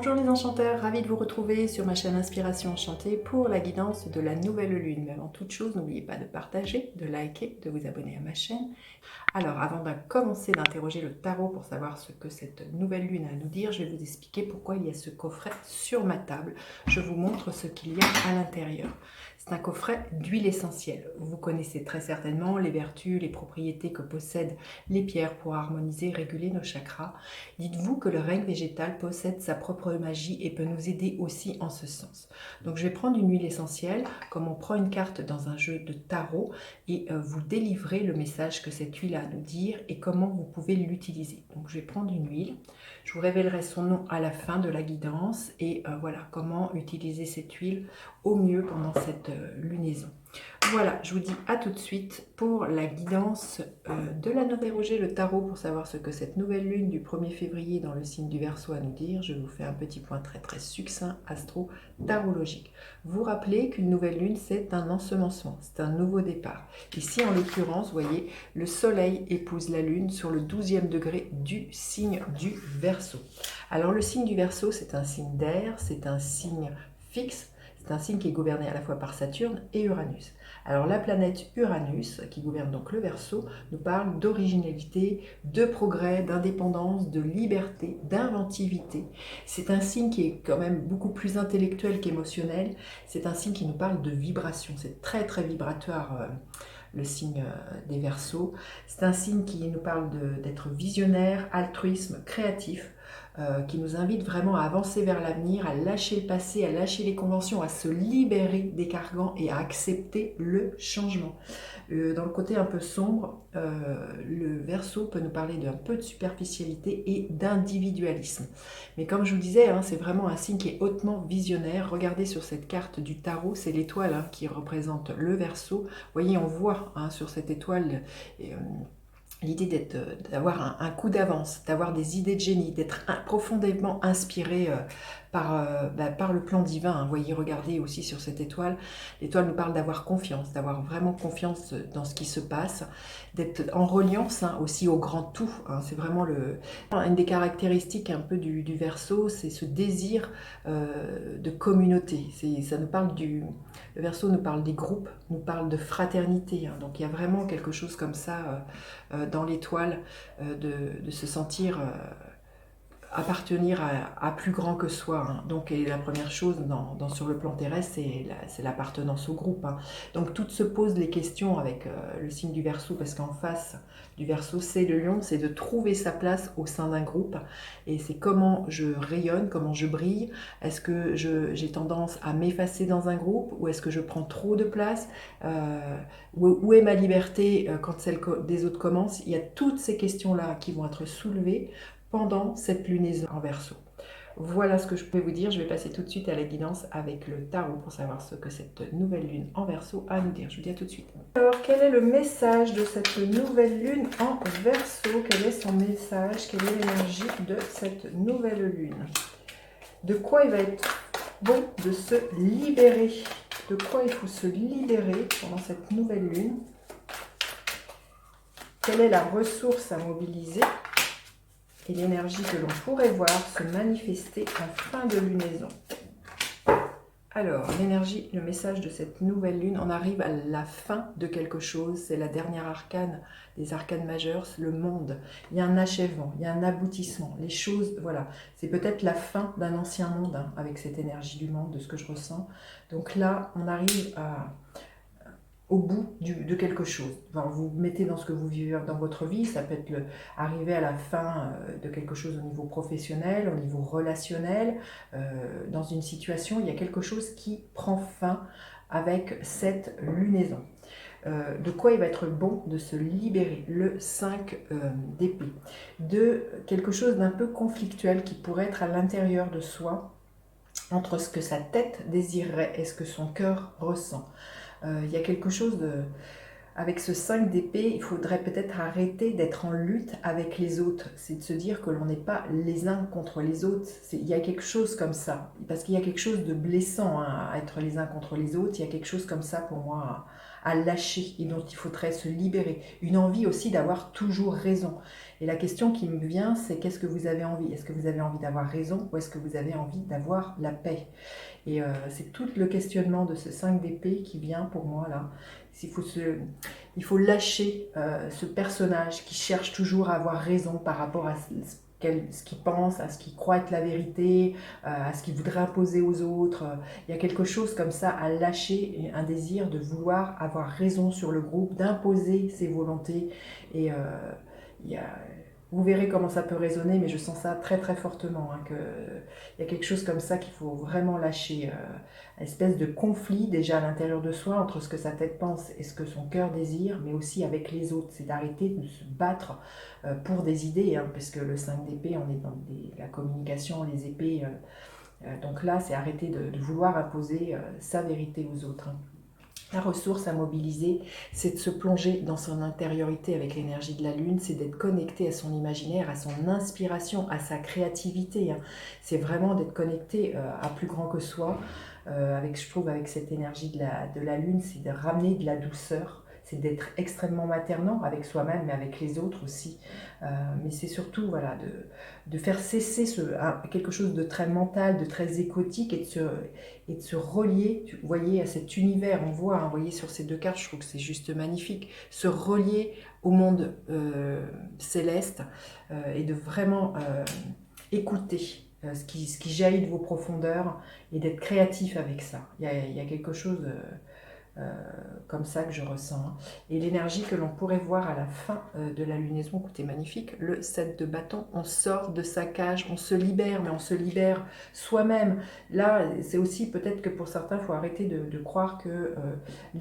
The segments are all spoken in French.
Bonjour les enchanteurs, ravi de vous retrouver sur ma chaîne Inspiration Enchantée pour la guidance de la nouvelle lune. Mais avant toute chose, n'oubliez pas de partager, de liker, de vous abonner à ma chaîne. Alors avant de commencer d'interroger le tarot pour savoir ce que cette nouvelle lune a à nous dire, je vais vous expliquer pourquoi il y a ce coffret sur ma table. Je vous montre ce qu'il y a à l'intérieur. C'est un coffret d'huile essentielle. Vous connaissez très certainement les vertus, les propriétés que possèdent les pierres pour harmoniser et réguler nos chakras. Dites-vous que le règne végétal possède sa propre magie et peut nous aider aussi en ce sens. Donc je vais prendre une huile essentielle, comme on prend une carte dans un jeu de tarot, et vous délivrer le message que cette huile a à nous dire et comment vous pouvez l'utiliser. Donc je vais prendre une huile, je vous révélerai son nom à la fin de la guidance et voilà comment utiliser cette huile au mieux pendant cette lunaison. Voilà, je vous dis à tout de suite pour la guidance de la numérologie, le tarot, pour savoir ce que cette nouvelle lune du 1er février dans le signe du Verseau a à nous dire. Je vous fais un petit point très succinct astro-tarologique. Vous rappelez qu'une nouvelle lune, c'est un ensemencement, c'est un nouveau départ. Ici, en l'occurrence, vous voyez, le soleil épouse la lune sur le 12e degré du signe du Verseau. Alors, le signe du Verseau, c'est un signe d'air, c'est un signe fixe. C'est un signe qui est gouverné à la fois par Saturne et Uranus. Alors la planète Uranus, qui gouverne donc le Verseau, nous parle d'originalité, de progrès, d'indépendance, de liberté, d'inventivité. C'est un signe qui est quand même beaucoup plus intellectuel qu'émotionnel. C'est un signe qui nous parle de vibration. C'est très vibratoire, le signe des Verseaux. C'est un signe qui nous parle d'être visionnaire, altruisme, créatif. Qui nous invite vraiment à avancer vers l'avenir, à lâcher le passé, à lâcher les conventions, à se libérer des carcans et à accepter le changement. Dans le côté un peu sombre, le Verseau peut nous parler d'un peu de superficialité et d'individualisme. Mais comme je vous disais, c'est vraiment un signe qui est hautement visionnaire. Regardez sur cette carte du tarot, c'est l'étoile qui représente le Verseau. Vous voyez, on voit sur cette étoile l'idée d'avoir un coup d'avance, d'avoir des idées de génie, d'être profondément inspiré par le plan divin. Vous voyez, regardez aussi sur cette étoile. L'étoile nous parle d'avoir confiance, d'avoir vraiment confiance dans ce qui se passe, d'être en reliance aussi au grand tout. C'est vraiment une des caractéristiques un peu du Verseau, c'est ce désir de communauté. Ça nous parle le Verseau nous parle des groupes, nous parle de fraternité. Donc il y a vraiment quelque chose comme ça dans l'étoile, de se sentir appartenir à plus grand que soi. Donc et la première chose sur le plan terrestre, c'est l'appartenance au groupe. Donc toutes se posent les questions avec le signe du Verseau, parce qu'en face du Verseau, c'est le lion, c'est de trouver sa place au sein d'un groupe. Et c'est comment je rayonne, comment je brille. Est-ce que j'ai tendance à m'effacer dans un groupe, ou est-ce que je prends trop de place, où est ma liberté quand celle des autres commence? Il y a toutes ces questions-là qui vont être soulevées pendant cette lunaison en Verseau. Voilà ce que je peux vous dire. Je vais passer tout de suite à la guidance avec le tarot pour savoir ce que cette nouvelle lune en Verseau a à nous dire. Je vous dis à tout de suite. Alors, quel est le message de cette nouvelle lune en Verseau? Quel est son message? Quelle est l'énergie de cette nouvelle lune? De quoi il va être bon de se libérer? De quoi il faut se libérer pendant cette nouvelle lune? Quelle est la ressource à mobiliser? Et l'énergie que l'on pourrait voir se manifester en fin de lunaison. Alors, l'énergie, le message de cette nouvelle lune, on arrive à la fin de quelque chose, c'est la dernière arcane des arcanes majeures, le monde. Il y a un achèvement, il y a un aboutissement, les choses, voilà. C'est peut-être la fin d'un ancien monde, avec cette énergie du monde, de ce que je ressens. Donc là, on arrive au bout de quelque chose. Enfin, vous mettez dans ce que vous vivez dans votre vie, ça peut être arriver à la fin de quelque chose au niveau professionnel, au niveau relationnel, dans une situation, il y a quelque chose qui prend fin avec cette lunaison. De quoi il va être bon de se libérer? Le 5 d'épée. De quelque chose d'un peu conflictuel qui pourrait être à l'intérieur de soi, entre ce que sa tête désirerait et ce que son cœur ressent. Il y a quelque chose avec ce 5 d'épée, il faudrait peut-être arrêter d'être en lutte avec les autres. C'est de se dire que l'on n'est pas les uns contre les autres. Il y a quelque chose comme ça. Parce qu'il y a quelque chose de blessant hein, à être les uns contre les autres. Il y a quelque chose comme ça pour moi à lâcher et dont il faudrait se libérer. Une envie aussi d'avoir toujours raison. Et la question qui me vient, c'est qu'est-ce que vous avez envie? Est-ce que vous avez envie d'avoir raison ou est-ce que vous avez envie d'avoir la paix? Et c'est tout le questionnement de ce 5 d'épée qui vient pour moi là. Il faut lâcher ce personnage qui cherche toujours à avoir raison par rapport à ce qu'il pense, à ce qu'il croit être la vérité, à ce qu'il voudrait imposer aux autres. Il y a quelque chose comme ça à lâcher, un désir de vouloir avoir raison sur le groupe, d'imposer ses volontés. Et il y a, vous verrez comment ça peut résonner, mais je sens ça très très fortement, hein, qu'il y a quelque chose comme ça qu'il faut vraiment lâcher, une espèce de conflit déjà à l'intérieur de soi entre ce que sa tête pense et ce que son cœur désire, mais aussi avec les autres. C'est d'arrêter de se battre pour des idées, hein, parce que le 5 d'épée, on est dans la communication, les épées. Donc là, c'est arrêter de vouloir imposer sa vérité aux autres. Hein. La ressource à mobiliser, c'est de se plonger dans son intériorité avec l'énergie de la lune, c'est d'être connecté à son imaginaire, à son inspiration, à sa créativité. Hein. C'est vraiment d'être connecté à plus grand que soi. Je trouve avec cette énergie de la lune, c'est de ramener de la douceur, c'est d'être extrêmement maternant avec soi-même, mais avec les autres aussi. Mais c'est surtout voilà, de faire cesser quelque chose de très mental, de très écotique et de se relier, vous voyez, à cet univers. On voit, hein, vous voyez, sur ces deux cartes, je trouve que c'est juste magnifique, se relier au monde céleste et de vraiment écouter ce qui jaillit de vos profondeurs et d'être créatif avec ça. Il y a quelque chose comme ça que je ressens. Hein. Et l'énergie que l'on pourrait voir à la fin de la lunaison, écoutez, magnifique, le 7 de bâton, on sort de sa cage, on se libère, mais on se libère soi-même. Là, c'est aussi peut-être que pour certains, il faut arrêter de croire que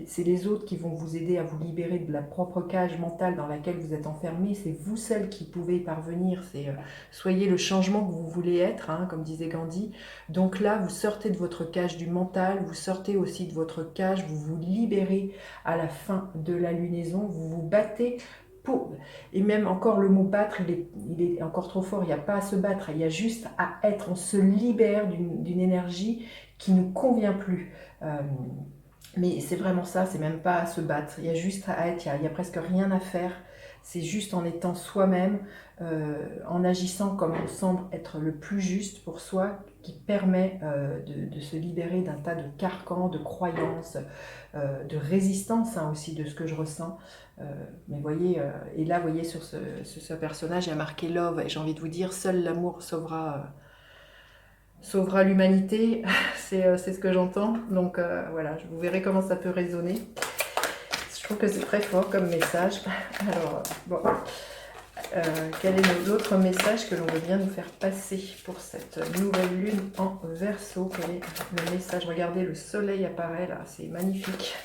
c'est les autres qui vont vous aider à vous libérer de la propre cage mentale dans laquelle vous êtes enfermé. C'est vous seul qui pouvez y parvenir. C'est soyez le changement que vous voulez être, hein, comme disait Gandhi. Donc là, vous sortez de votre cage du mental, vous sortez aussi de votre cage, vous vous libérez à la fin de la lunaison, vous vous battez pour... Et même encore le mot battre, il est encore trop fort, il n'y a pas à se battre, il y a juste à être, on se libère d'une énergie qui ne nous convient plus. Mais c'est vraiment ça, c'est même pas à se battre, il y a juste à être, il y a presque rien à faire. C'est juste en étant soi-même, en agissant comme on semble être le plus juste pour soi, qui permet de se libérer d'un tas de carcans, de croyances, de résistance hein, aussi de ce que je ressens. Mais voyez, et là, vous voyez, sur ce personnage, il y a marqué Love, et j'ai envie de vous dire, seul l'amour sauvera l'humanité, c'est ce que j'entends. Donc voilà, vous verrez comment ça peut résonner. Je trouve que c'est très fort comme message. Alors, bon, quel est l'autre message que l'on veut bien nous faire passer pour cette nouvelle lune en Verseau? Quel est le message? Regardez, le soleil apparaît là, c'est magnifique.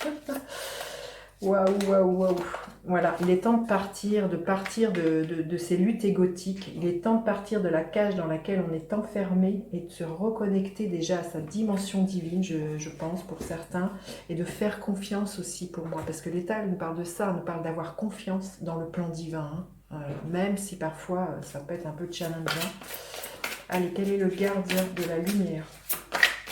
Waouh, waouh, waouh. Voilà, il est temps de partir de ces luttes égotiques. Il est temps de partir de la cage dans laquelle on est enfermé et de se reconnecter déjà à sa dimension divine, je pense, pour certains, et de faire confiance aussi pour moi. Parce que l'État nous parle de ça, nous parle d'avoir confiance dans le plan divin, hein, même si parfois ça peut être un peu challengeant. Allez, quel est le gardien de la lumière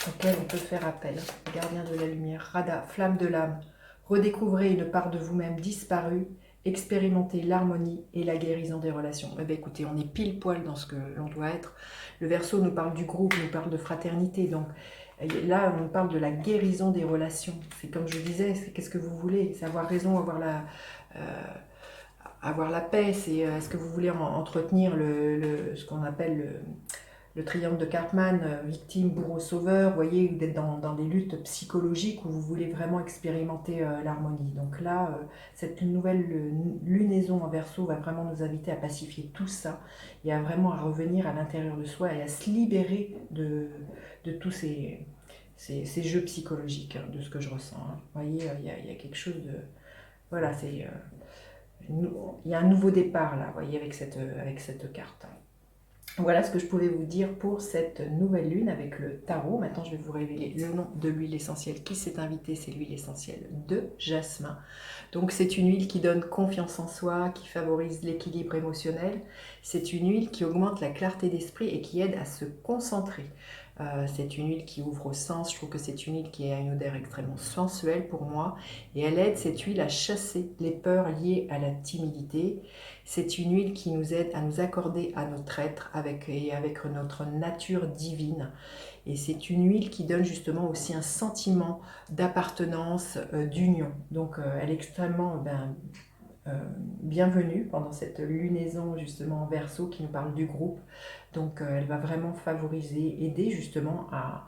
auquel on peut faire appel? Gardien de la lumière, Radha, flamme de l'âme. Redécouvrez une part de vous-même disparue, expérimentez l'harmonie et la guérison des relations. Eh bien, écoutez, on est pile poil dans ce que l'on doit être. Le Verseau nous parle du groupe, nous parle de fraternité. Donc là, on parle de la guérison des relations. C'est comme je disais, c'est qu'est-ce que vous voulez? C'est avoir raison, avoir la paix. C'est est-ce que vous voulez entretenir ce qu'on appelle le triangle de Karpman, victime, bourreau, sauveur, vous voyez, vous êtes dans des luttes psychologiques où vous voulez vraiment expérimenter l'harmonie. Donc là, cette nouvelle lunaison en Verseau va vraiment nous inviter à pacifier tout ça et à vraiment à revenir à l'intérieur de soi et à se libérer de tous ces jeux psychologiques, hein, de ce que je ressens. Hein. Vous voyez, il y a quelque chose de... Voilà, il y a un nouveau départ là, vous voyez, avec cette carte. Voilà ce que je pouvais vous dire pour cette nouvelle lune avec le tarot. Maintenant, je vais vous révéler le nom de l'huile essentielle qui s'est invitée. C'est l'huile essentielle de jasmin. Donc, c'est une huile qui donne confiance en soi, qui favorise l'équilibre émotionnel. C'est une huile qui augmente la clarté d'esprit et qui aide à se concentrer. C'est une huile qui ouvre au sens. Je trouve que c'est une huile qui a une odeur extrêmement sensuelle pour moi. Et elle aide cette huile à chasser les peurs liées à la timidité. C'est une huile qui nous aide à nous accorder à notre être avec notre nature divine. Et c'est une huile qui donne justement aussi un sentiment d'appartenance, d'union. Donc elle est extrêmement bienvenue pendant cette lunaison justement en Verseau qui nous parle du groupe. Donc elle va vraiment favoriser, aider justement à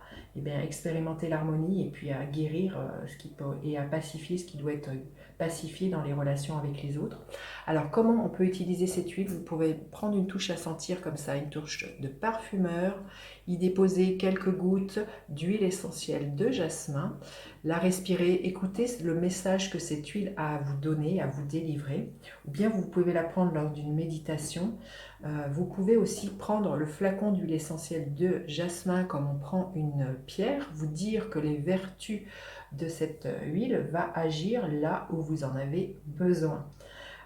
expérimenter l'harmonie et puis à guérir et à pacifier ce qui doit être pacifié dans les relations avec les autres. Alors comment on peut utiliser cette huile? Vous pouvez prendre une touche à sentir comme ça, une touche de parfumeur, y déposer quelques gouttes d'huile essentielle de jasmin, la respirer, écouter le message que cette huile a à vous donner, à vous délivrer, ou bien vous pouvez la prendre lors d'une méditation. Vous pouvez aussi prendre le flacon d'huile essentielle de jasmin comme on prend une pierre, vous dire que les vertus de cette huile va agir là où vous en avez besoin.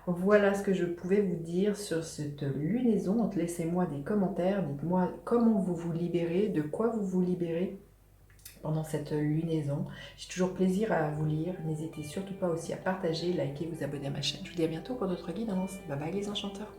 Voilà ce que je pouvais vous dire sur cette lunaison. Laissez-moi des commentaires, dites-moi comment vous vous libérez, de quoi vous vous libérez pendant cette lunaison. J'ai toujours plaisir à vous lire. N'hésitez surtout pas aussi à partager, liker, vous abonner à ma chaîne. Je vous dis à bientôt pour d'autres guidances. Bye bye les enchanteurs.